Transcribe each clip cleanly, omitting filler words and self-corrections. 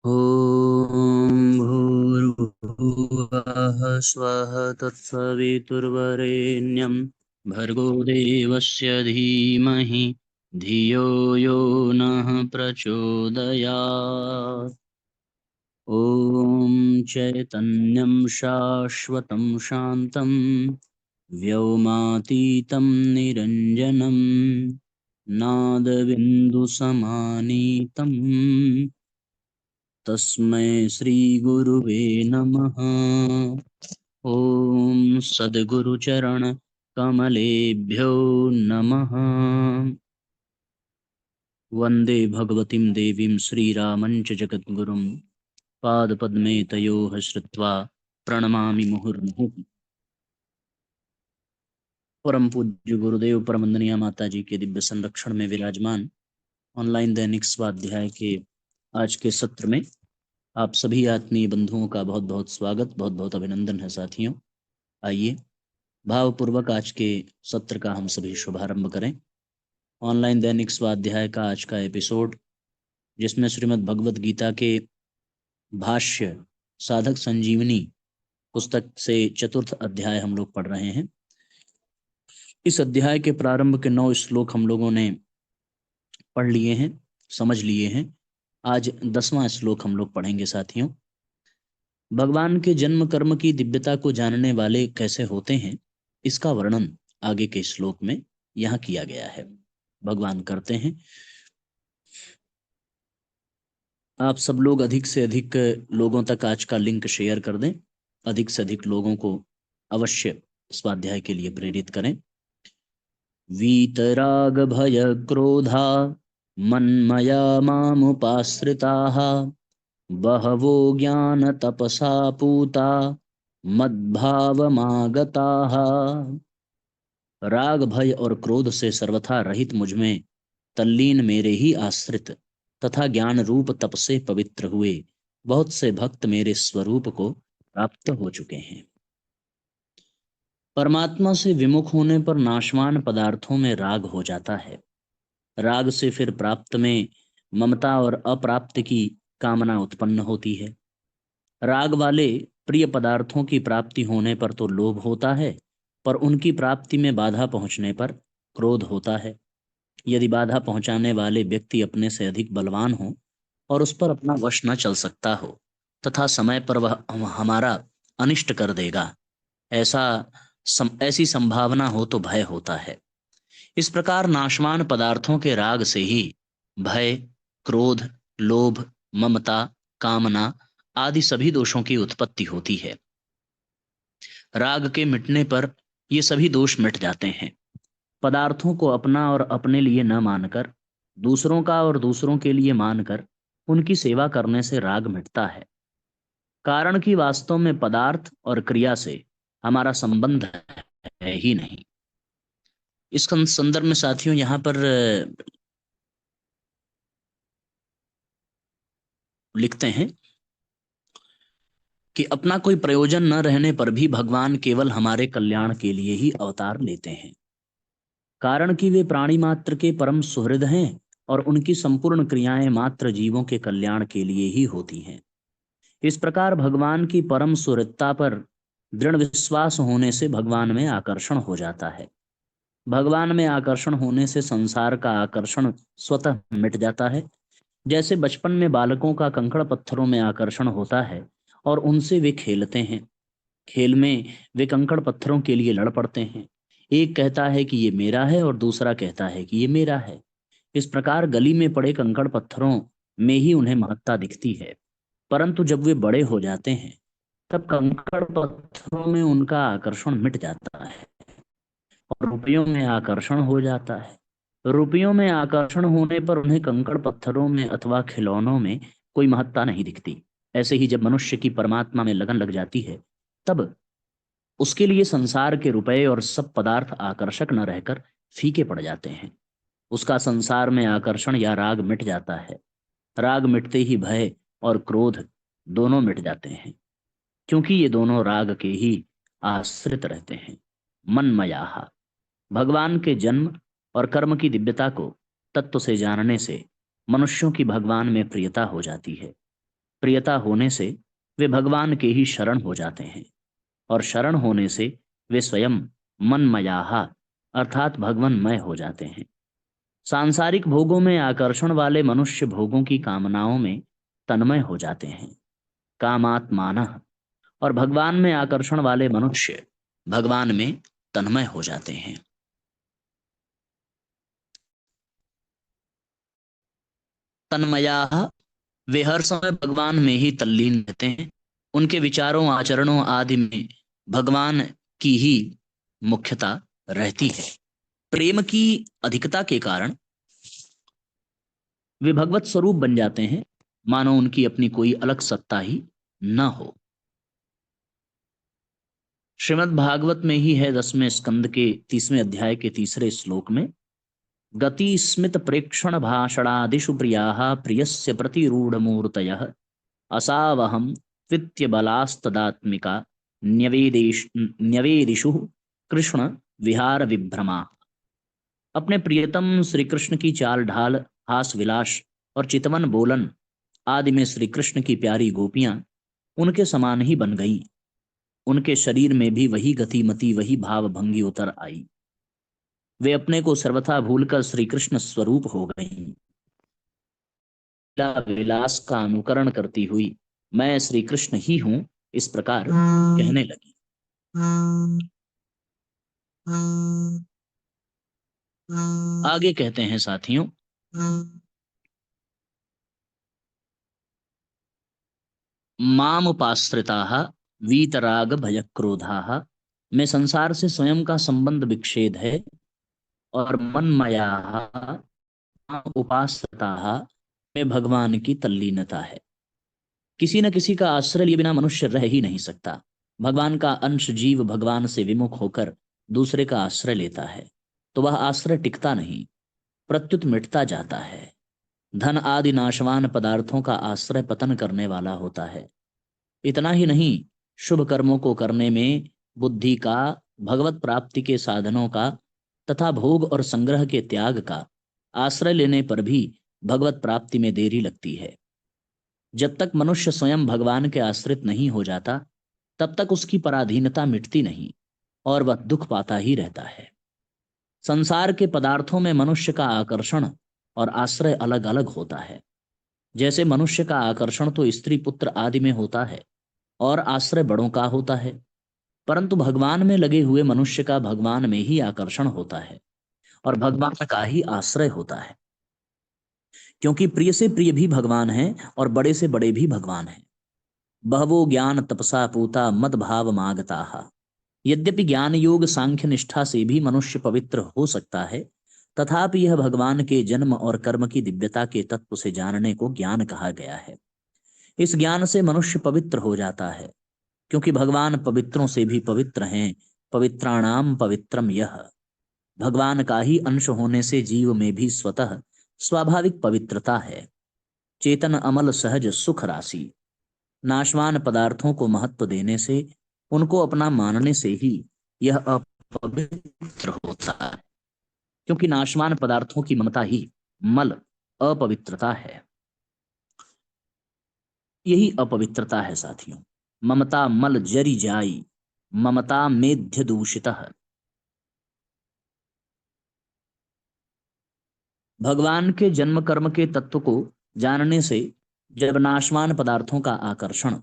ॐ भूर्भुवः स्वः तत्सवितुर्वरेण्यं भर्गो देवस्य धीमहि धियो यो नः प्रचोदयात्। ॐ चैतन्यं शाश्वतं शान्तं व्योमातीतं निरञ्जनं नादबिन्दुसमानीतं तस्मै श्रीगुरुवे नमः। ॐ सद्गुरुचरण कमलेभ्यो नमः। वन्दे भगवतीं देवीं श्रीरामञ्च जगद्गुरुं पादपद्मे तयोः श्रुत्वा प्रणमामि मुहुर्मुहुः। परम पूज्य गुरुदेव परमंदनीय माता जी के दिव्य संरक्षण में विराजमान ऑनलाइन दैनिक स्वाध्याय के आज के सत्र में आप सभी आत्मीय बंधुओं का बहुत बहुत स्वागत, बहुत बहुत अभिनंदन है साथियों। आइए भावपूर्वक आज के सत्र का हम सभी शुभारंभ करें। ऑनलाइन दैनिक स्वाध्याय का आज का एपिसोड, जिसमें श्रीमद् भगवत गीता के भाष्य साधक संजीवनी पुस्तक से चतुर्थ अध्याय हम लोग पढ़ रहे हैं। इस अध्याय के प्रारंभ के 9 श्लोक हम लोगों ने पढ़ लिए हैं, समझ लिए हैं। आज 10वां श्लोक हम लोग पढ़ेंगे साथियों। भगवान के जन्म कर्म की दिव्यता को जानने वाले कैसे होते हैं, इसका वर्णन आगे के श्लोक में यहाँ किया गया है। भगवान करते हैं, आप सब लोग अधिक से अधिक लोगों तक आज का लिंक शेयर कर दें, अधिक से अधिक लोगों को अवश्य स्वाध्याय के लिए प्रेरित करें। वीतराग भय क्रोधा मन्मया मामुपाश्रिताः बहवो ज्ञान तपसा पूता मद्भावमागताः। राग भय और क्रोध से सर्वथा रहित मुझमें तल्लीन मेरे ही आश्रित तथा ज्ञान रूप तप से पवित्र हुए बहुत से भक्त मेरे स्वरूप को प्राप्त हो चुके हैं। परमात्मा से विमुख होने पर नाशवान पदार्थों में राग हो जाता है। राग से फिर प्राप्त में ममता और अप्राप्त की कामना उत्पन्न होती है। राग वाले प्रिय पदार्थों की प्राप्ति होने पर तो लोभ होता है, पर उनकी प्राप्ति में बाधा पहुंचने पर क्रोध होता है। यदि बाधा पहुंचाने वाले व्यक्ति अपने से अधिक बलवान हो और उस पर अपना वश न चल सकता हो तथा समय पर वह हमारा अनिष्ट कर देगा, ऐसी संभावना हो तो भय होता है। इस प्रकार नाशवान पदार्थों के राग से ही भय, क्रोध, लोभ, ममता, कामना आदि सभी दोषों की उत्पत्ति होती है। राग के मिटने पर ये सभी दोष मिट जाते हैं। पदार्थों को अपना और अपने लिए न मानकर दूसरों का और दूसरों के लिए मानकर उनकी सेवा करने से राग मिटता है। कारण कि वास्तव में पदार्थ और क्रिया से हमारा संबंध है ही नहीं। इस संदर्भ में साथियों यहाँ पर लिखते हैं कि अपना कोई प्रयोजन न रहने पर भी भगवान केवल हमारे कल्याण के लिए ही अवतार लेते हैं। कारण कि वे प्राणी मात्र के परम सुहृद हैं और उनकी संपूर्ण क्रियाएं मात्र जीवों के कल्याण के लिए ही होती हैं। इस प्रकार भगवान की परम सुहृदता पर दृढ़ विश्वास होने से भगवान में आकर्षण हो जाता है। भगवान में आकर्षण होने से संसार का आकर्षण स्वतः मिट जाता है। जैसे बचपन में बालकों का कंकड़ पत्थरों में आकर्षण होता है और उनसे वे खेलते हैं। खेल में वे कंकड़ पत्थरों के लिए लड़ पड़ते हैं। एक कहता है कि ये मेरा है और दूसरा कहता है कि ये मेरा है। इस प्रकार गली में पड़े कंकड़ पत्थरों में ही उन्हें महत्ता दिखती है, परंतु जब वे बड़े हो जाते हैं तब कंकड़ पत्थरों में उनका आकर्षण मिट जाता है और रुपयों में आकर्षण हो जाता है। रुपयों में आकर्षण होने पर उन्हें कंकड़ पत्थरों में अथवा खिलौनों में कोई महत्ता नहीं दिखती। ऐसे ही जब मनुष्य की परमात्मा में लगन लग जाती है तब उसके लिए संसार के रुपए और सब पदार्थ आकर्षक न रहकर फीके पड़ जाते हैं। उसका संसार में आकर्षण या राग मिट जाता है। राग मिटते ही भय और क्रोध दोनों मिट जाते हैं, क्योंकि ये दोनों राग के ही आश्रित रहते हैं। मनमयाः, भगवान के जन्म और कर्म की दिव्यता को तत्व से जानने से मनुष्यों की भगवान में प्रियता हो जाती है। प्रियता होने से वे भगवान के ही शरण हो जाते हैं, और शरण होने से वे स्वयं मनमयाहा अर्थात भगवन्मय हो जाते हैं। सांसारिक भोगों में आकर्षण वाले मनुष्य भोगों की कामनाओं में तन्मय हो जाते हैं, कामात्मानः, और भगवान में आकर्षण वाले मनुष्य भगवान में तन्मय हो जाते हैं। तन्मयाः, वे हर समय भगवान में ही तल्लीन रहते हैं। उनके विचारों आचरणों आदि में भगवान की ही मुख्यता रहती है। प्रेम की अधिकता के कारण वे भगवत स्वरूप बन जाते हैं, मानो उनकी अपनी कोई अलग सत्ता ही न हो। श्रीमद् भागवत में ही है 10वें स्कंद के 30वें अध्याय के 3रे श्लोक में, गति स्मित प्रेक्षण भाषणादिषु प्रियाः प्रियस्य प्रतिरूढ़ मूर्तयः असावहम वित्य बलास्तदात्मिका न्यवेदिषु कृष्ण विहार विभ्रमा। अपने प्रियतम श्री कृष्ण की चाल ढाल, हास विलास और चितवन बोलन आदि में श्री कृष्ण की प्यारी गोपियां उनके समान ही बन गई। उनके शरीर में भी वही गतिमति, वही भाव भंगी उतर आई। वे अपने को सर्वथा भूलकर श्री कृष्ण स्वरूप हो गईं। विलास का अनुकरण करती हुई मैं श्री कृष्ण ही हूं, इस प्रकार कहने लगी। आगे कहते हैं साथियों, माम उपाश्रिताः वीतराग भयक्रोधाः, में संसार से स्वयं का संबंध विच्छेद है, और मनमयाः उपाश्रिताः में भगवान की तल्लीनता है। किसी न किसी का आश्रय लिए बिना मनुष्य रह ही नहीं सकता। भगवान का अंश जीव भगवान से विमुख होकर दूसरे का आश्रय लेता है तो वह आश्रय टिकता नहीं, प्रत्युत मिटता जाता है। धन आदि नाशवान पदार्थों का आश्रय पतन करने वाला होता है। इतना ही नहीं, शुभ कर्मों को करने में बुद्धि का, भगवत प्राप्ति के साधनों का तथा भोग और संग्रह के त्याग का आश्रय लेने पर भी भगवत प्राप्ति में देरी लगती है। जब तक मनुष्य स्वयं भगवान के आश्रित नहीं हो जाता, तब तक उसकी पराधीनता मिटती नहीं और वह दुख पाता ही रहता है। संसार के पदार्थों में मनुष्य का आकर्षण और आश्रय अलग अलग होता है। जैसे मनुष्य का आकर्षण तो स्त्री पुत्र आदि में होता है और आश्रय बड़ों का होता है, परंतु भगवान में लगे हुए मनुष्य का भगवान में ही आकर्षण होता है और भगवान का ही आश्रय होता है। क्योंकि प्रिय से प्रिय भी भगवान है और बड़े से बड़े भी भगवान है। बहवो ज्ञान तपसा पूता मद भाव मागताः। यद्यपि ज्ञान योग सांख्य निष्ठा से भी मनुष्य पवित्र हो सकता है, तथापि यह भगवान के जन्म और कर्म की दिव्यता के तत्व से जानने को ज्ञान कहा गया है। इस ज्ञान से मनुष्य पवित्र हो जाता है, क्योंकि भगवान पवित्रों से भी पवित्र हैं। पवित्राणाम पवित्रम यह। भगवान का ही अंश होने से जीव में भी स्वतः स्वाभाविक पवित्रता है। चेतन अमल सहज सुख राशि। नाशवान पदार्थों को महत्व देने से, उनको अपना मानने से ही यह अपवित्र होता है, क्योंकि नाशवान पदार्थों की ममता ही मल अपवित्रता है। यही अपवित्रता है साथियों। ममता मल जरी जाई, ममता मेध्य दूषितः। भगवान के जन्म कर्म के तत्व को जानने से जब नाशवान पदार्थों का आकर्षण,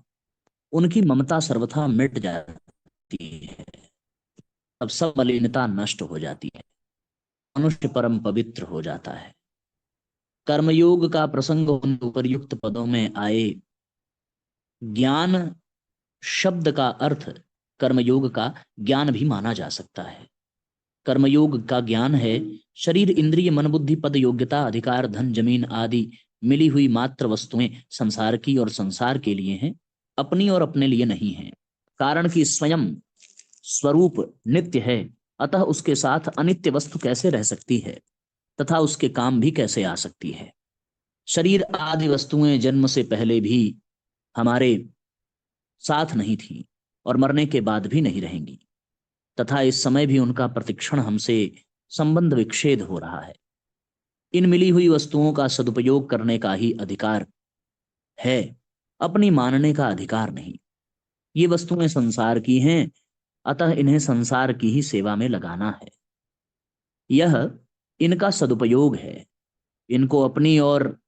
उनकी ममता सर्वथा मिट जाती है, तब सब मलिनता नष्ट हो जाती है, मनुष्य परम पवित्र हो जाता है। कर्मयोग का प्रसंग उपर्युक्त पदों में आए। ज्ञान शब्द का अर्थ कर्मयोग का ज्ञान भी माना जा सकता है। कर्मयोग का ज्ञान है शरीर इंद्रिय मन बुद्धि पद योग्यता अधिकार धन जमीन आदि मिली हुई मात्र वस्तुएं संसार की और संसार के लिए हैं, अपनी और अपने लिए नहीं है। कारण कि स्वयं स्वरूप नित्य है, अतः उसके साथ अनित्य वस्तु कैसे रह सकती है तथा उसके काम भी कैसे आ सकती है। शरीर आदि वस्तुएं जन्म से पहले भी हमारे साथ नहीं थी और मरने के बाद भी नहीं रहेंगी, तथा इस समय भी उनका प्रतिक्षण हमसे संबंध विच्छेद हो रहा है। इन मिली हुई वस्तुओं का सदुपयोग करने का ही अधिकार है अपनी मानने का अधिकार नहीं। ये वस्तुएं संसार की हैं, अतः इन्हें संसार की ही सेवा में लगाना है। यह इनका सदुपयोग है। इनको अपनी और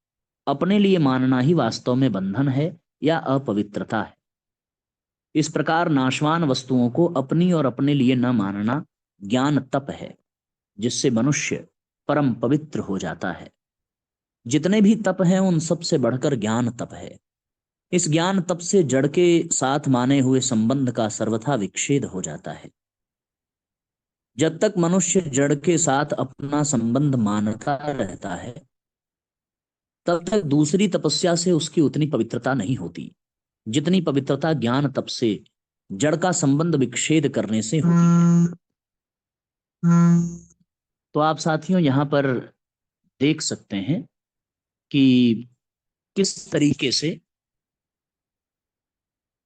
अपने लिए मानना ही वास्तव में बंधन है या अपवित्रता है। इस प्रकार नाशवान वस्तुओं को अपनी और अपने लिए न मानना ज्ञान तप है, जिससे मनुष्य परम पवित्र हो जाता है। जितने भी तप हैं उन सब से बढ़कर ज्ञान तप है। इस ज्ञान तप से जड़ के साथ माने हुए संबंध का सर्वथा विच्छेद हो जाता है। जब तक मनुष्य जड़ के साथ अपना संबंध मानता रहता है, तब तक दूसरी तपस्या से उसकी उतनी पवित्रता नहीं होती जितनी पवित्रता ज्ञान तप से जड़ का संबंध विच्छेद करने से होती है। तो आप साथियों यहाँ पर देख सकते हैं कि किस तरीके से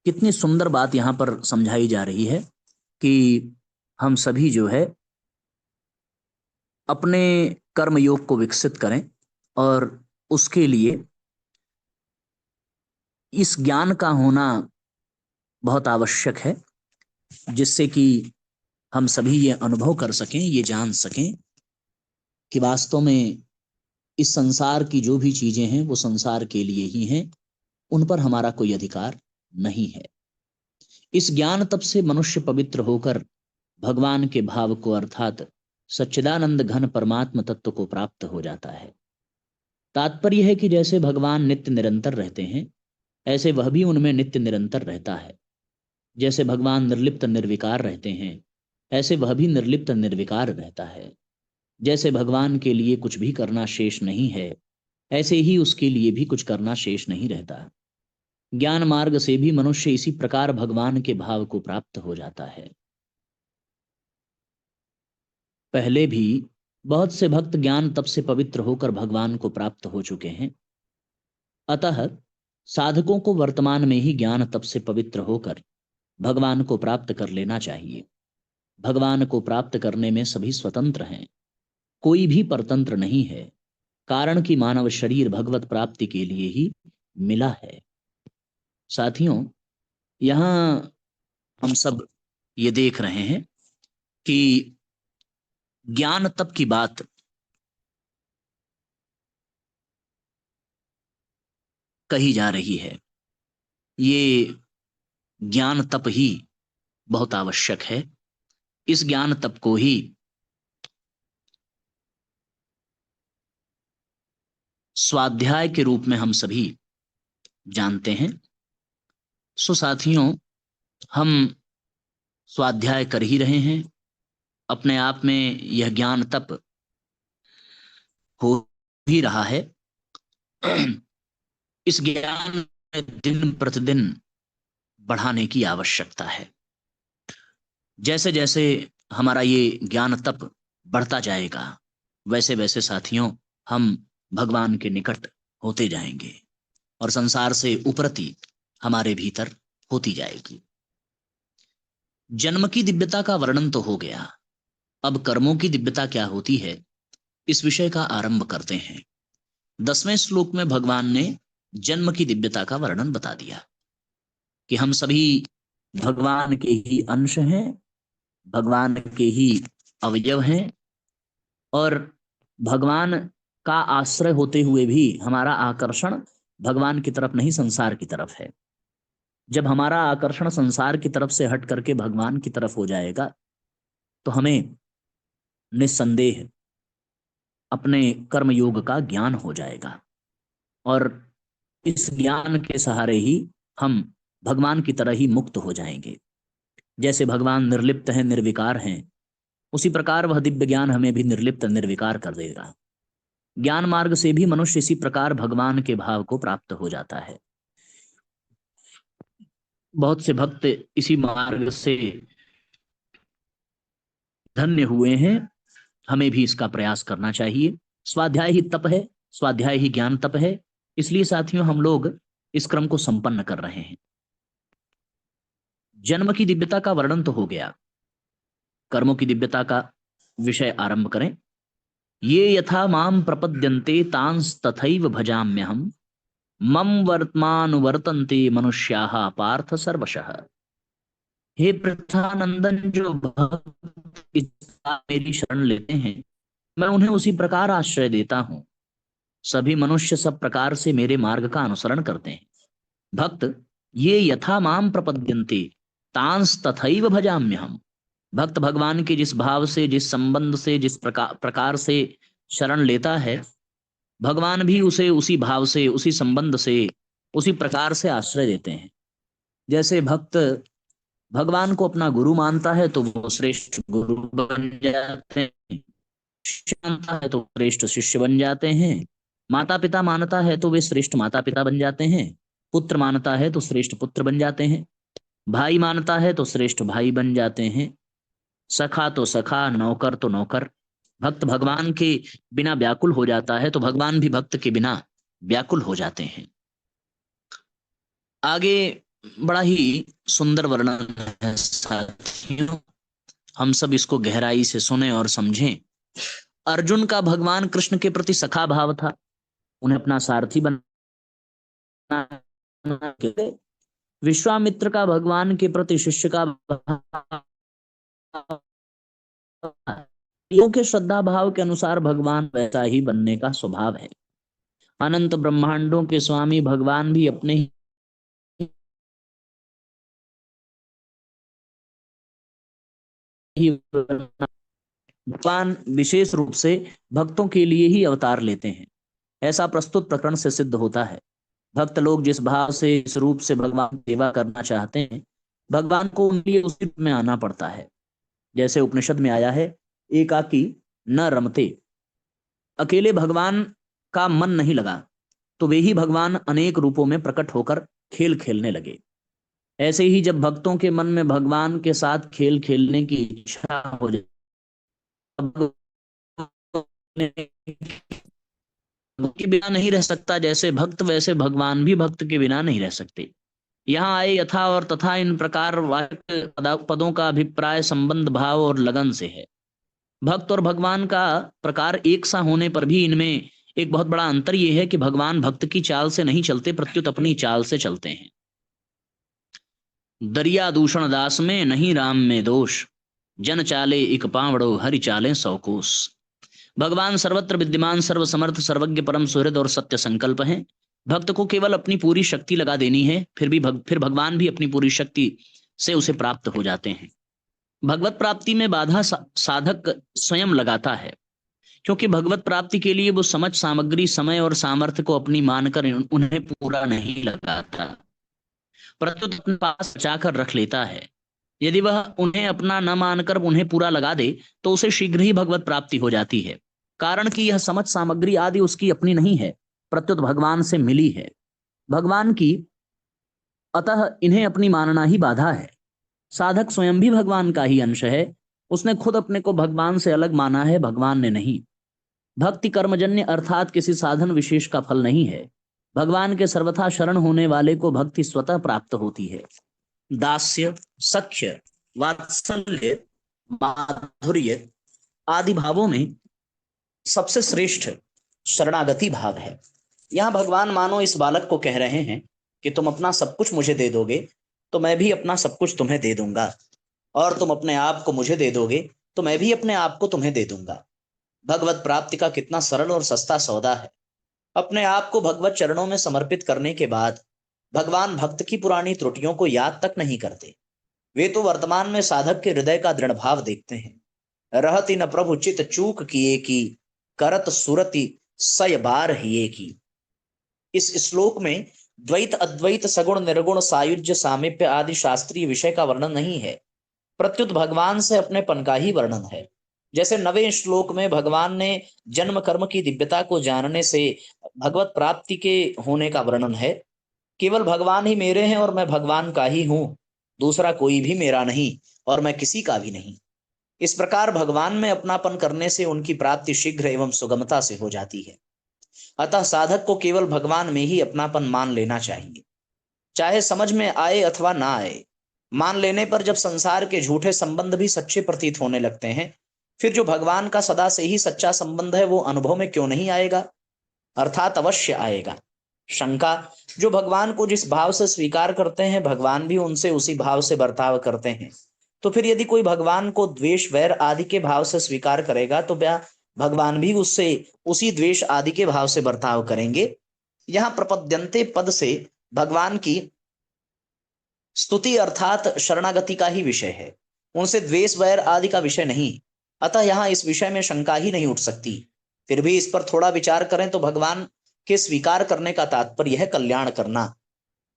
कितनी सुंदर बात यहाँ पर समझाई जा रही है कि हम सभी जो है अपने कर्म योग को विकसित करें और उसके लिए इस ज्ञान का होना बहुत आवश्यक है, जिससे कि हम सभी ये अनुभव कर सकें, ये जान सकें कि वास्तव में इस संसार की जो भी चीजें हैं वो संसार के लिए ही हैं, उन पर हमारा कोई अधिकार नहीं है। इस ज्ञान तप से मनुष्य पवित्र होकर भगवान के भाव को अर्थात सच्चिदानंद घन परमात्म तत्व को प्राप्त हो जाता है। तात्पर्य है कि जैसे भगवान नित्य निरंतर रहते हैं, ऐसे वह भी उनमें नित्य निरंतर रहता है। जैसे भगवान निर्लिप्त निर्विकार रहते हैं, ऐसे वह भी निर्लिप्त निर्विकार रहता है। जैसे भगवान के लिए कुछ भी करना शेष नहीं है, ऐसे ही उसके लिए भी कुछ करना शेष नहीं रहता। ज्ञान मार्ग से भी मनुष्य इसी प्रकार भगवान के भाव को प्राप्त हो जाता है। पहले भी बहुत से भक्त ज्ञान तप से पवित्र होकर भगवान को प्राप्त हो चुके हैं। अतः साधकों को वर्तमान में ही ज्ञान तप से पवित्र होकर भगवान को प्राप्त कर लेना चाहिए। भगवान को प्राप्त करने में सभी स्वतंत्र हैं, कोई भी परतंत्र नहीं है, कारण कि मानव शरीर भगवत प्राप्ति के लिए ही मिला है। साथियों, यहाँ हम सब ये देख रहे हैं कि ज्ञान तप की बात कही जा रही है। ये ज्ञान तप ही बहुत आवश्यक है। इस ज्ञान तप को ही स्वाध्याय के रूप में हम सभी जानते हैं। सो साथियों, हम स्वाध्याय कर ही रहे हैं। अपने आप में यह ज्ञान तप हो ही रहा है। इस ज्ञान में दिन प्रतिदिन बढ़ाने की आवश्यकता है। जैसे जैसे हमारा ये ज्ञान तप बढ़ता जाएगा, वैसे वैसे साथियों हम भगवान के निकट होते जाएंगे और संसार से उपरति हमारे भीतर होती जाएगी। जन्म की दिव्यता का वर्णन तो हो गया, अब कर्मों की दिव्यता क्या होती है, इस विषय का आरंभ करते हैं। 10वें श्लोक में भगवान ने जन्म की दिव्यता का वर्णन बता दिया कि हम सभी भगवान के ही अंश हैं, भगवान के ही अवयव हैं और भगवान का आश्रय होते हुए भी हमारा आकर्षण भगवान की तरफ नहीं, संसार की तरफ है। जब हमारा आकर्षण संसार की तरफ से हट करके भगवान की तरफ हो जाएगा, तो हमें निस्संदेह अपने कर्म योग का ज्ञान हो जाएगा और इस ज्ञान के सहारे ही हम भगवान की तरह ही मुक्त हो जाएंगे। जैसे भगवान निर्लिप्त हैं, निर्विकार हैं, उसी प्रकार वह दिव्य ज्ञान हमें भी निर्लिप्त निर्विकार कर देगा। ज्ञान मार्ग से भी मनुष्य इसी प्रकार भगवान के भाव को प्राप्त हो जाता है। बहुत से भक्त इसी मार्ग से धन्य हुए हैं, हमें भी इसका प्रयास करना चाहिए। स्वाध्याय ही तप है, स्वाध्याय ही ज्ञान तप है। इसलिए साथियों हम लोग इस क्रम को संपन्न कर रहे हैं। जन्म की दिव्यता का वर्णन तो हो गया, कर्मों की दिव्यता का विषय आरंभ करें। ये यथा माम प्रपद्यन्ते तांस तथैव भजाम्यहम् मम वर्तमान वर्तन्ते मनुष्याः पार्थ सर्वशः। हे पृथानंदन, जो भक्त इस प्रकार मेरी शरण लेते हैं, मैं उन्हें उसी प्रकार आश्रय देता हूँ। सभी मनुष्य सब प्रकार से मेरे मार्ग का अनुसरण करते हैं। भक्त ये यथा माम प्रपद्यन्ते तांस तथैव भजाम्यहम्। भक्त भगवान के जिस भाव से, जिस संबंध से, जिस प्रकार से शरण लेता है, भगवान भी उसे उसी भाव से, उसी संबंध से, उसी प्रकार से आश्रय देते हैं। जैसे भक्त भगवान को अपना गुरु मानता है तो वो श्रेष्ठ गुरु बन जाते हैं, शिष्य मानता है तो श्रेष्ठ शिष्य बन जाते हैं, माता पिता मानता है तो वे श्रेष्ठ माता पिता बन जाते हैं, पुत्र मानता है तो श्रेष्ठ पुत्र बन जाते हैं, भाई मानता है तो श्रेष्ठ भाई बन जाते हैं, सखा तो सखा, नौकर तो नौकर। भक्त भगवान के बिना व्याकुल हो जाता है तो भगवान भी भक्त के बिना व्याकुल हो जाते हैं। आगे बड़ा ही सुंदर वर्णन है साथियों, हम सब इसको गहराई से सुने और समझें। अर्जुन का भगवान कृष्ण के प्रति सखा भाव था, उन्हें अपना सारथी बना के। विश्वामित्र का भगवान के प्रति शिष्य का भाव, लोगों के श्रद्धा भाव के अनुसार भगवान वैसा ही बनने का स्वभाव है। अनंत ब्रह्मांडों के स्वामी भगवान भी अपने ही भगवान विशेष रूप से भक्तों के लिए ही अवतार लेते हैं, ऐसा प्रस्तुत प्रकरण से सिद्ध होता है। भक्त लोग जिस भाव से, इस रूप से भगवान की सेवा करना चाहते हैं, भगवान को उनके लिए उसी रूप में आना पड़ता है। जैसे उपनिषद में आया है, एकाकी न रमते, अकेले भगवान का मन नहीं लगा तो वे ही भगवान अनेक रूपों में प्रकट होकर खेल खेलने लगे। ऐसे ही जब भक्तों के मन में भगवान के साथ खेल खेलने की इच्छा हो जाए, के बिना नहीं रह सकता, जैसे भक्त वैसे भगवान भी भक्त के बिना नहीं रह सकते। यहाँ आए यथा और तथा इन प्रकार वाक्य पदों का अभिप्राय संबंध, भाव और लगन से है। भक्त और भगवान का प्रकार एक सा होने पर भी इनमें एक बहुत बड़ा अंतर यह है कि भगवान भक्त की चाल से नहीं चलते, प्रत्युत अपनी चाल से चलते हैं। दरिया दूषण दास में नहीं राम में दोष, जन चाले इक पावड़ो हरि चाले सौ कोस। भगवान सर्वत्र विद्यमान, सर्वसमर्थ, सर्वज्ञ, परम सुहृद और सत्य संकल्प हैं। भक्त को केवल अपनी पूरी शक्ति लगा देनी है, फिर भगवान भी अपनी पूरी शक्ति से उसे प्राप्त हो जाते हैं। भगवत प्राप्ति में बाधा साधक स्वयं लगाता है, क्योंकि भगवत प्राप्ति के लिए वो समझ, सामग्री, समय और सामर्थ्य को अपनी मानकर उन्हें पूरा नहीं लगाता, प्रत्युत अपने पास बचाकर रख लेता है। यदि वह उन्हें अपना न मानकर उन्हें पूरा लगा दे तो उसे शीघ्र ही भगवत प्राप्ति हो जाती है, कारण कि यह समझ, सामग्री आदि उसकी अपनी नहीं है, प्रत्युत भगवान से मिली है, भगवान की, अतः इन्हें अपनी मानना ही बाधा है। साधक स्वयं भी भगवान का ही अंश है, उसने खुद अपने को भगवान से अलग माना है, भगवान ने नहीं। भक्ति कर्मजन्य अर्थात किसी साधन विशेष का फल नहीं है। भगवान के सर्वथा शरण होने वाले को भक्ति स्वतः प्राप्त होती है। दास्य, सख्य, वात्सल्य, माधुर्य आदि भावों में सबसे श्रेष्ठ शरणागति भाव है। यहाँ भगवान मानो इस बालक को कह रहे हैं कि तुम अपना सब कुछ मुझे दे दोगे तो मैं भी अपना सब कुछ तुम्हें दे दूंगा, और तुम अपने आप को मुझे दे दोगे तो मैं भी अपने आप को तुम्हें दे दूंगा। भगवत प्राप्ति का कितना सरल और सस्ता सौदा है। अपने आप को भगवत चरणों में समर्पित करने के बाद भगवान भक्त की पुरानी त्रुटियों को याद तक नहीं करते, वे तो वर्तमान में साधक के हृदय का दृढ़ भाव देखते हैं। रहति न प्रभु चित चूक किए की, करत सुरति सय बार हिए की। इस श्लोक में द्वैत, अद्वैत, सगुण, निर्गुण, सायुज्य, सामीप्य आदि शास्त्रीय विषय का वर्णन नहीं है, प्रत्युत भगवान से अपनेपन का ही वर्णन है। जैसे 9वें श्लोक में भगवान ने जन्म कर्म की दिव्यता को जानने से भगवत प्राप्ति के होने का वर्णन है। केवल भगवान ही मेरे हैं और मैं भगवान का ही हूं, दूसरा कोई भी मेरा नहीं और मैं किसी का भी नहीं। इस प्रकार भगवान में अपनापन करने से उनकी प्राप्ति शीघ्र एवं सुगमता से हो जाती है। अतः साधक को केवल भगवान में ही अपनापन मान लेना चाहिए, चाहे समझ में आए अथवा ना आए। मान लेने पर जब संसार के झूठे संबंध भी सच्चे प्रतीत होने लगते हैं, फिर जो भगवान का सदा से ही सच्चा संबंध है वो अनुभव में क्यों नहीं आएगा, अर्थात अवश्य आएगा। शंका, जो भगवान को जिस भाव से स्वीकार करते हैं भगवान भी उनसे उसी भाव से बर्ताव करते हैं। तो फिर यदि कोई भगवान को द्वेष वैर आदि के भाव से स्वीकार करेगा तो क्या भगवान भी उससे उसी द्वेष आदि के भाव से बर्ताव करेंगे? यहाँ प्रपद्यन्ते पद से भगवान की स्तुति अर्थात शरणागति का ही विषय है, उनसे द्वेष वैर आदि का विषय नहीं। अतः यहाँ इस विषय में शंका ही नहीं उठ सकती। फिर भी इस पर थोड़ा विचार करें तो भगवान के स्वीकार करने का तात्पर्य है कल्याण करना।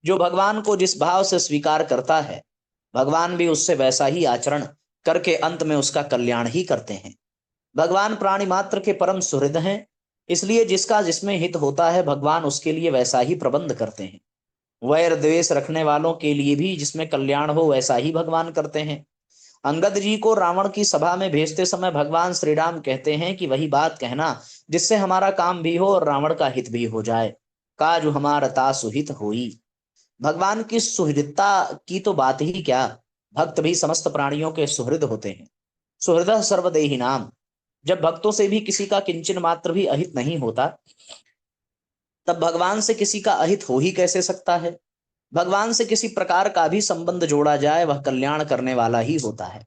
जो भगवान को जिस भाव से स्वीकार करता है भगवान भी उससे वैसा ही आचरण करके अंत में उसका कल्याण ही करते हैं। भगवान प्राणी मात्र के परम सुहृद हैं, इसलिए जिसका जिसमें हित होता है भगवान उसके लिए वैसा ही प्रबंध करते हैं। वैर द्वेष रखने वालों के लिए भी जिसमें कल्याण हो वैसा ही भगवान करते हैं। अंगद जी को रावण की सभा में भेजते समय भगवान श्री राम कहते हैं कि वही बात कहना जिससे हमारा काम भी हो और रावण का हित भी हो जाए। काजु हमारा ता सुहित होई। भगवान की सुहृदता की तो बात ही क्या, भक्त भी समस्त प्राणियों के सुहृद होते हैं। सुहृदः सर्वदेहि नाम। जब भक्तों से भी किसी का किंचन मात्र भी अहित नहीं होता तब भगवान से किसी का अहित हो ही कैसे सकता है? भगवान से किसी प्रकार का भी संबंध जोड़ा जाए वह कल्याण करने वाला ही होता है,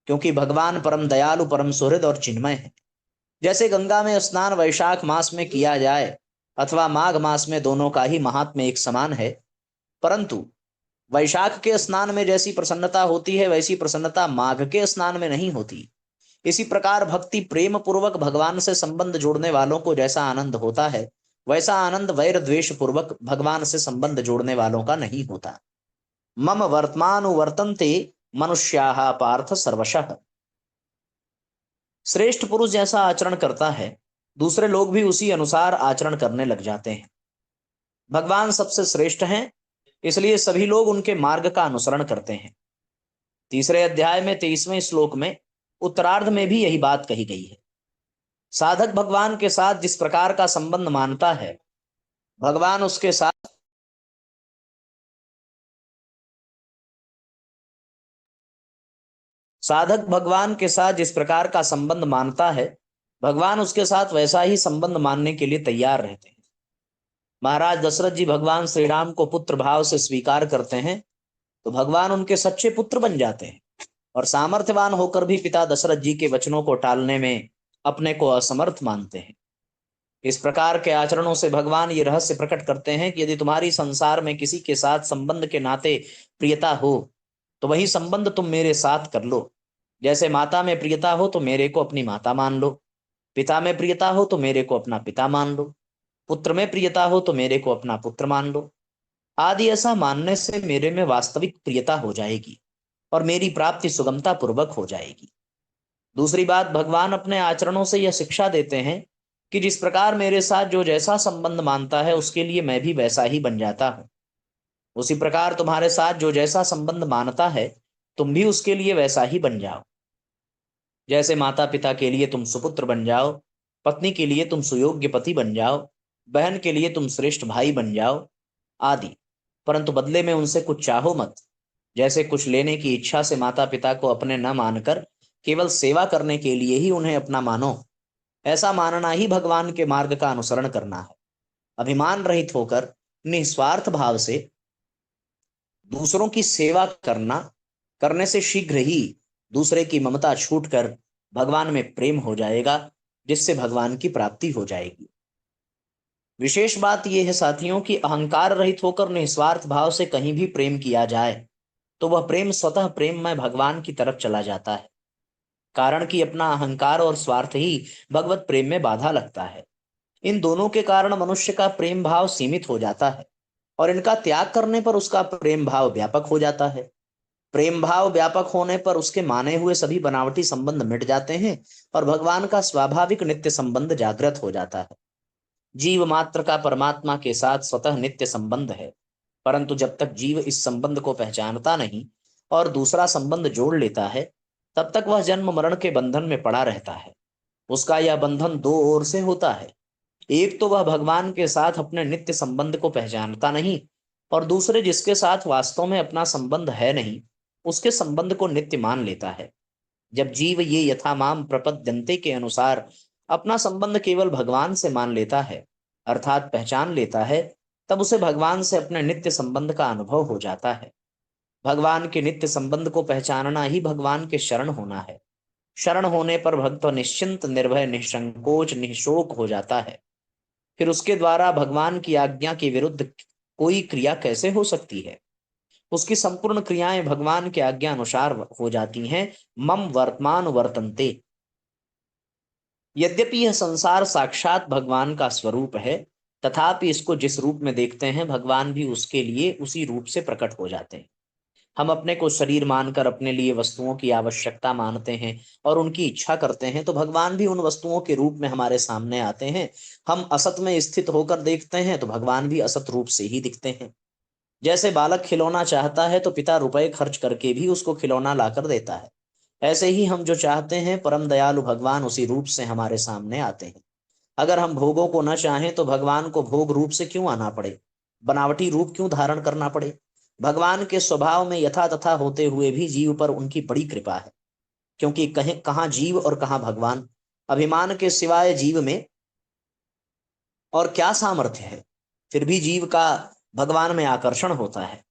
क्योंकि भगवान परम दयालु परम सुहृद और चिन्मय है। जैसे गंगा में स्नान वैशाख मास में किया जाए अथवा माघ मास में, दोनों का ही महात्म्य एक समान है, परंतु वैशाख के स्नान में जैसी प्रसन्नता होती है वैसी प्रसन्नता माघ के स्नान में नहीं होती। इसी प्रकार भक्ति प्रेम पूर्वक भगवान से संबंध जोड़ने वालों को जैसा आनंद होता है वैसा आनंद वैर द्वेष पूर्वक भगवान से संबंध जोड़ने वालों का नहीं होता। मम वर्तमानुवर्तन्ते मनुष्याः पार्थ सर्वशः। श्रेष्ठ पुरुष जैसा आचरण करता है दूसरे लोग भी उसी अनुसार आचरण करने लग जाते हैं। भगवान सबसे श्रेष्ठ हैं, इसलिए सभी लोग उनके मार्ग का अनुसरण करते हैं। तीसरे अध्याय में 23वें श्लोक में उत्तरार्ध में भी यही बात कही गई है। साधक भगवान के साथ जिस प्रकार का संबंध मानता है भगवान उसके साथ साधक भगवान के साथ जिस प्रकार का संबंध मानता है भगवान उसके साथ वैसा ही संबंध मानने के लिए तैयार रहते हैं। महाराज दशरथ जी भगवान श्री राम को पुत्र भाव से स्वीकार करते हैं तो भगवान उनके सच्चे पुत्र बन जाते हैं और सामर्थ्यवान होकर भी पिता दशरथ जी के वचनों को टालने में अपने को असमर्थ मानते हैं। इस प्रकार के आचरणों से भगवान ये रहस्य प्रकट करते हैं कि यदि तुम्हारी संसार में किसी के साथ संबंध के नाते प्रियता हो तो वही संबंध तुम मेरे साथ कर लो। जैसे माता में प्रियता हो तो मेरे को अपनी माता मान लो, पिता में प्रियता हो तो मेरे को अपना पिता मान लो, पुत्र में प्रियता हो तो मेरे को अपना पुत्र मान लो आदि। ऐसा मानने से मेरे में वास्तविक प्रियता हो जाएगी और मेरी प्राप्ति सुगमता पूर्वक हो जाएगी। दूसरी बात, भगवान अपने आचरणों से यह शिक्षा देते हैं कि जिस प्रकार मेरे साथ जो जैसा संबंध मानता है उसके लिए मैं भी वैसा ही बन जाता हूं। उसी प्रकार तुम्हारे साथ जो जैसा संबंध मानता है तुम भी उसके लिए वैसा ही बन जाओ। जैसे माता पिता के लिए तुम सुपुत्र बन जाओ, पत्नी के लिए तुम सुयोग्य पति बन जाओ, बहन के लिए तुम श्रेष्ठ भाई बन जाओ आदि। परंतु बदले में उनसे कुछ चाहो मत। जैसे कुछ लेने की इच्छा से माता पिता को अपने न मानकर केवल सेवा करने के लिए ही उन्हें अपना मानो, ऐसा मानना ही भगवान के मार्ग का अनुसरण करना है। अभिमान रहित होकर निस्वार्थ भाव से दूसरों की सेवा करने से शीघ्र ही दूसरे की ममता छूटकर भगवान में प्रेम हो जाएगा, जिससे भगवान की प्राप्ति हो जाएगी। विशेष बात यह है साथियों कि अहंकार रहित होकर निस्वार्थ भाव से कहीं भी प्रेम किया जाए तो वह प्रेम स्वतः प्रेममय भगवान की तरफ चला जाता है, कारण कि अपना अहंकार और स्वार्थ ही भगवत प्रेम में बाधा लगता है। इन दोनों के कारण मनुष्य का प्रेम भाव सीमित हो जाता है और इनका त्याग करने पर उसका प्रेम भाव व्यापक हो जाता है। प्रेम भाव व्यापक होने पर उसके माने हुए सभी बनावटी संबंध मिट जाते हैं और भगवान का स्वाभाविक नित्य संबंध जागृत हो जाता है। जीव मात्र का परमात्मा के साथ स्वतः नित्य संबंध है, परंतु जब तक जीव इस संबंध को पहचानता नहीं और दूसरा संबंध जोड़ लेता है तब तक वह जन्म मरण के बंधन में पड़ा रहता है। उसका यह बंधन दो ओर से होता है। एक तो वह भगवान के साथ अपने नित्य संबंध को पहचानता नहीं और दूसरे जिसके साथ वास्तव में अपना संबंध है नहीं उसके संबंध को नित्य मान लेता है। जब जीव ये यथामाम प्रपद्यन्ते के अनुसार अपना संबंध केवल भगवान से मान लेता है अर्थात पहचान लेता है तब उसे भगवान से अपने नित्य संबंध का अनुभव हो जाता है। भगवान के नित्य संबंध को पहचानना ही भगवान के शरण होना है। शरण होने पर भक्त निश्चिंत, निर्भय, निसंकोच, निशोक हो जाता है। फिर उसके द्वारा भगवान की आज्ञा के विरुद्ध कोई क्रिया कैसे हो सकती है? उसकी संपूर्ण क्रियाएं भगवान के आज्ञा अनुसार हो जाती हैं। मम वर्तमान वर्तन्ते। यद्यपि यह संसार साक्षात भगवान का स्वरूप है, तथापि इसको जिस रूप में देखते हैं, भगवान भी उसके लिए उसी रूप से प्रकट हो जाते हैं। हम अपने को शरीर मानकर अपने लिए वस्तुओं की आवश्यकता मानते हैं और उनकी इच्छा करते हैं, तो भगवान भी उन वस्तुओं के रूप में हमारे सामने आते हैं। हम असत में स्थित होकर देखते हैं, तो भगवान भी असत रूप से ही दिखते हैं। जैसे बालक खिलौना चाहता है तो पिता रुपए खर्च करके भी उसको खिलौना लाकर देता है। ऐसे ही हम जो चाहते हैं, परम दयालु भगवान उसी रूप से हमारे सामने आते हैं। अगर हम भोगों को न चाहें तो भगवान को भोग रूप से क्यों आना पड़े, बनावटी रूप क्यों धारण करना पड़े? भगवान के स्वभाव में यथा तथा होते हुए भी जीव पर उनकी बड़ी कृपा है, क्योंकि कहीं कहाँ जीव और कहाँ भगवान। अभिमान के सिवाय जीव में और क्या सामर्थ्य है? फिर भी जीव का भगवान में आकर्षण होता है,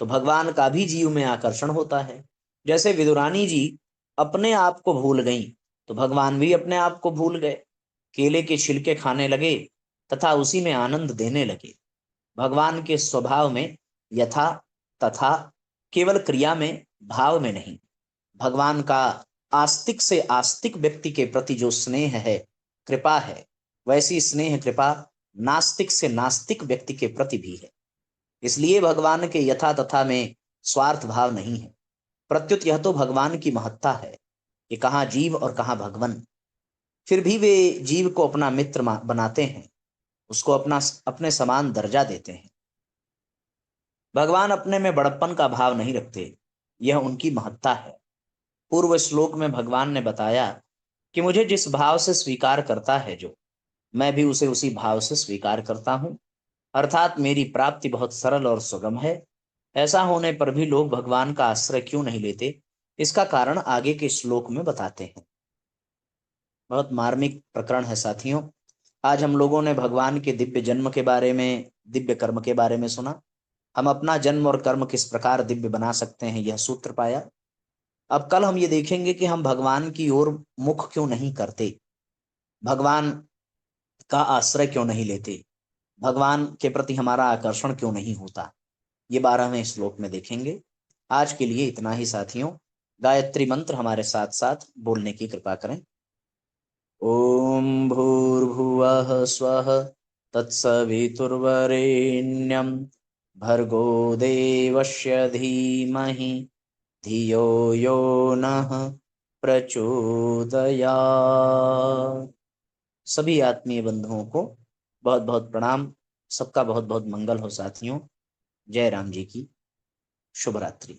तो भगवान का भी जीव में आकर्षण होता है। जैसे विदुरानी जी अपने आप को भूल गईं, तो भगवान भी अपने आप को भूल गए, केले के छिलके खाने लगे तथा उसी में आनंद देने लगे। भगवान के स्वभाव में यथा तथा, केवल क्रिया में, भाव में नहीं। भगवान का आस्तिक से आस्तिक व्यक्ति के प्रति जो स्नेह है, कृपा है, वैसी स्नेह कृपा नास्तिक से नास्तिक व्यक्ति के प्रति भी है। इसलिए भगवान के यथा तथा में स्वार्थ भाव नहीं है। प्रत्युत यह तो भगवान की महत्ता है कि कहाँ जीव और कहाँ भगवान। फिर भी वे जीव को अपना मित्र बनाते हैं, उसको अपने समान दर्जा देते हैं। भगवान अपने में बड़प्पन का भाव नहीं रखते, यह उनकी महत्ता है। पूर्व श्लोक में भगवान ने बताया कि मुझे जिस भाव से स्वीकार करता है जो, मैं भी उसे उसी भाव से स्वीकार करता हूँ। अर्थात मेरी प्राप्ति बहुत सरल और सुगम है। ऐसा होने पर भी लोग भगवान का आश्रय क्यों नहीं लेते, इसका कारण आगे के श्लोक में बताते हैं। बहुत मार्मिक प्रकरण है साथियों। आज हम लोगों ने भगवान के दिव्य जन्म के बारे में, दिव्य कर्म के बारे में सुना। हम अपना जन्म और कर्म किस प्रकार दिव्य बना सकते हैं, यह सूत्र पाया। अब कल हम ये देखेंगे कि हम भगवान की ओर मुख क्यों नहीं करते, भगवान का आश्रय क्यों नहीं लेते, भगवान के प्रति हमारा आकर्षण क्यों नहीं होता। ये 12वें श्लोक में देखेंगे। आज के लिए इतना ही साथियों। गायत्री मंत्र हमारे साथ साथ बोलने की कृपा करें। ओम भूर्भुवः स्वः तत्सवितुर्वरेण्यं भर्गो देवस्य धीमहि धियो यो नः प्रचोदयात्। सभी आत्मीय बंधुओं को बहुत बहुत प्रणाम। सबका बहुत बहुत मंगल हो साथियों। जय राम जी की शुभ रात्रि।